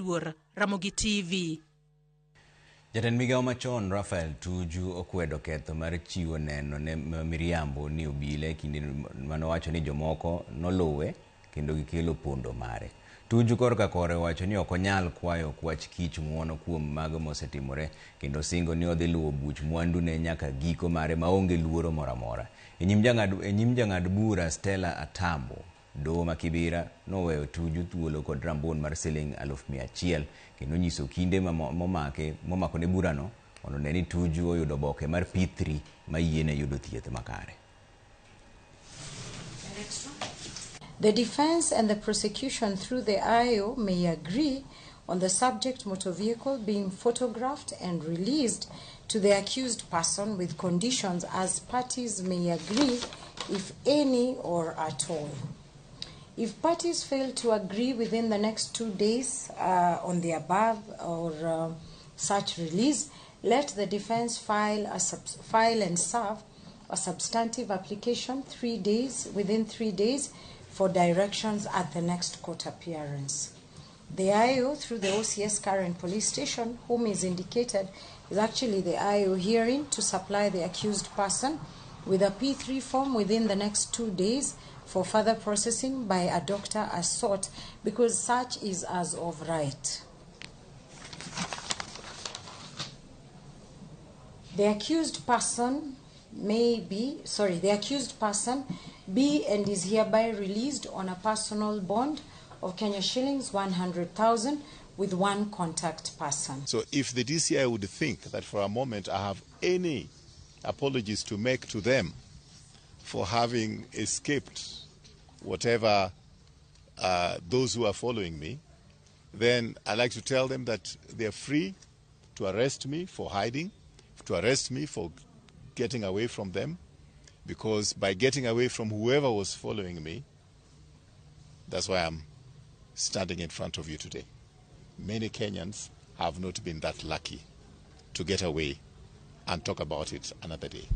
luor, Ramogi TV. Jatend migao machon Raphael Tuju okwedo ketho mar chiwo neno ne miriambo ni obile kinde manowacho ni jomoko noluwe kendo gikelo pondo mare. Tuju korka kore wacho ni ok onyal kwayo kwach kich ng'uono kuom mago mosetimore kendo singo ni odhi luwo buch mwandu ne nyaka giko mare maonge luoro moro amora. E nyim jang'ad bura Stella Atambo, Doho ma Kibera noweyo Tuju thuolo kod rambun mar siling 100,000 kendo nyiso kinde momako ne burano mondo ne ni Tuju oyudo oboke mar P3 ma yiene yudo thieth makare. The defense and the prosecution through the IO may agree on the subject motor vehicle being photographed and released to the accused person with conditions as parties may agree, if any or at all. If parties fail to agree within the next 2 days on the above or such release, let the defense file and serve a substantive application within 3 days for directions at the next court appearance. The IO through the OCS current police station, whom is indicated, is actually the IO hearing to supply the accused person with a P3 form within the next 2 days for further processing by a doctor as sought, because such is as of right. The accused person be and is hereby released on a personal bond of Kenya shillings 100,000 with one contact person. So if the DCI would think that for a moment I have any apologies to make to them for having escaped whatever those who are following me, then I'd like to tell them that they're free to arrest me for hiding, to arrest me for getting away from them, because by getting away from whoever was following me, that's why I'm standing in front of you today. Many Kenyans have not been that lucky to get away and talk about it another day.